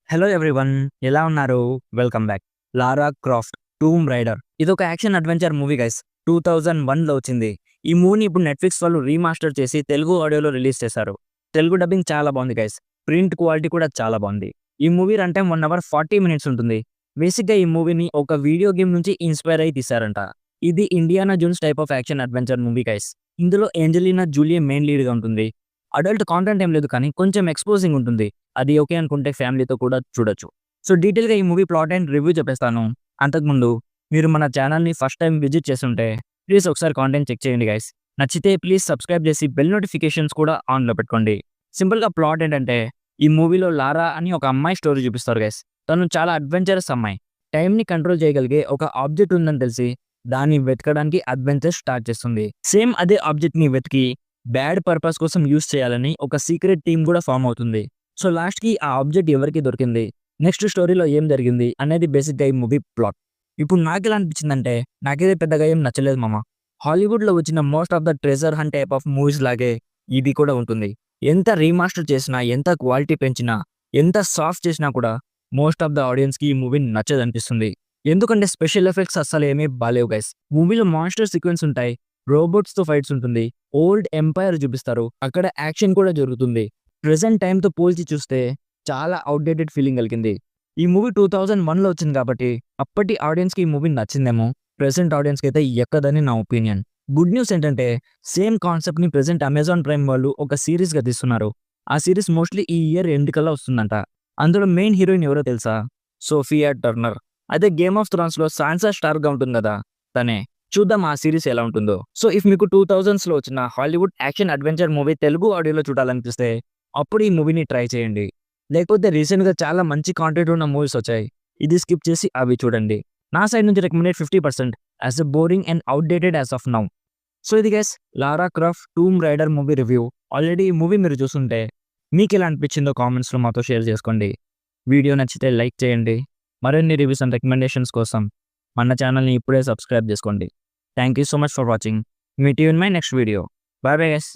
Hello everyone, ఎలా ఉన్నారు? Welcome back. Lara Croft Tomb Raider ఇదొక యాక్షన్ అడ్వెంచర్ మూవీ గైస్. 2001లో వచ్చింది. ఈ మూవీని ఇప్పుడు నెట్ఫ్లిక్స్ వాళ్ళు రీమాస్టర్ చేసి తెలుగు ఆడియోలో రిలీజ్ చేశారు. తెలుగు డబ్బింగ్ చాలా బాగుంది గైస్. ప్రింట్ క్వాలిటీ కూడా చాలా బాగుంది. ఈ movie run time 1 hour 40 minutes ఉంటుంది. బేసిక్గా ఈ మూవీని ఒక వీడియో గేమ్ నుంచి ఇన్స్పైర్ అయి తీశారంట. ఇది Indiana Jones type of action adventure movie guys. ఇందులో ఏంజెలినా జూలియే మెయిన్ లీడ్గా ఉంటుంది. అడల్ట్ కాంటెంట్ ఏం లేదు, కానీ కొంచెం ఎక్స్పోజింగ్ ఉంటుంది. అది ఓకే అనుకుంటే ఫ్యామిలీతో కూడా చూడొచ్చు. సో డీటెయిల్గా ఈ మూవీ ప్లాట్ అండ్ రివ్యూ చెప్పేస్తాను. అంతకుముందు మీరు మన ఛానల్ని ఫస్ట్ టైం విజిట్ చేస్తుంటే ప్లీజ్ ఒకసారి కాంటెంట్ చెక్ చేయండి గైస్. నచ్చితే ప్లీజ్ సబ్స్క్రైబ్ చేసి బెల్ నోటిఫికేషన్స్ కూడా ఆన్లో పెట్టుకోండి. సింపుల్గా ప్లాట్ ఏంటంటే, ఈ మూవీలో లారా అని ఒక అమ్మాయి స్టోరీ చూపిస్తారు గైస్. తను చాలా అడ్వెంచరస్ అమ్మాయి. టైంని కంట్రోల్ చేయగలిగే ఒక ఆబ్జెక్ట్ ఉందని తెలిసి దాన్ని వెతకడానికి అడ్వెంచర్ స్టార్ట్ చేస్తుంది. సేమ్ అదే ఆబ్జెక్ట్ని వెతికి బ్యాడ్ పర్పస్ కోసం యూస్ చేయాలని ఒక సీక్రెట్ టీమ్ కూడా ఫామ్ అవుతుంది. సో లాస్ట్కి ఆ ఆబ్జెక్ట్ ఎవరికి దొరికింది, నెక్స్ట్ స్టోరీలో ఏం జరిగింది అనేది బేసిక్గా ఈ మూవీ ప్లాట్. ఇప్పుడు నాకు ఎలా అనిపించిందంటే, నాకైతే పెద్దగా ఏం నచ్చలేదు మామ. హాలీవుడ్లో వచ్చిన most of the treasure hunt type of movies లాగే ఇది కూడా ఉంటుంది. ఎంత రీమాస్టర్ చేసినా, ఎంత క్వాలిటీ పెంచినా, ఎంత సాఫ్ట్ చేసినా కూడా మోస్ట్ ఆఫ్ ద ఆడియన్స్కి ఈ మూవీ నచ్చదనిపిస్తుంది. ఎందుకంటే స్పెషల్ ఎఫెక్ట్స్ అస్సలు ఏమీ బాలేవు గైస్. మూవీలో మాన్స్టర్ సీక్వెన్స్ ఉంటాయి, రోబోట్స్తో ఫైట్స్ ఉంటుంది, ఓల్డ్ ఎంపైర్ చూపిస్తారు, అక్కడ యాక్షన్ కూడా జరుగుతుంది. ప్రెసెంట్ టైంతో పోల్చి చూస్తే చాలా అవుట్డేటెడ్ ఫీలింగ్ కలిగింది. ఈ మూవీ 2001లో వచ్చింది కాబట్టి అప్పటి ఆడియన్స్కి ఈ మూవీ నచ్చిందేమో, ప్రెసెంట్ ఆడియన్స్కి అయితే ఎక్కదని నా ఒపీనియన్. గుడ్ న్యూస్ ఏంటంటే, సేమ్ కాన్సెప్ట్ని ప్రెసెంట్ అమెజాన్ ప్రైమ్ వాళ్ళు ఒక సిరీస్గా తీస్తున్నారు. ఆ సిరీస్ మోస్ట్లీ ఈ ఇయర్ ఎండ్ కల్లా వస్తుందంట. అందులో మెయిన్ హీరోయిన్ ఎవరో తెలుసా? Sophia Turner. అదే గేమ్ ఆఫ్ థ్రోన్స్లో సాన్సా స్టార్గా ఉంటుంది కదా, తనే. చూద్దాం ఆ సిరీస్ ఎలా ఉంటుందో. సో ఇఫ్ మీకు 2000స్లో వచ్చిన Hollywood action adventure movie Telugu ఆడియోలో చూడాలనిపిస్తే అప్పుడు ఈ మూవీని ట్రై చేయండి. లేకపోతే రీసెంట్గా చాలా మంచి కాంటెంట్ ఉన్న మూవీస్ వచ్చాయి, ఇది స్కిప్ చేసి అవి చూడండి. నా సైడ్ నుంచి recommended 50% as a boring and outdated as of now. So ఇది guys, Lara Croft Tomb Raider movie review. Already ఈ మూవీ మీరు చూస్తుంటే మీకు ఎలా అనిపించిందో కామెంట్స్లో మాతో షేర్ చేసుకోండి. వీడియో నచ్చితే లైక్ చేయండి. మరిన్ని రివ్యూస్ అండ్ రికమెండేషన్స్ కోసం మన ఛానల్ని ఇప్పుడే సబ్స్క్రైబ్ చేసుకోండి. Thank you so much for watching. Meet you in my next video. Bye bye guys.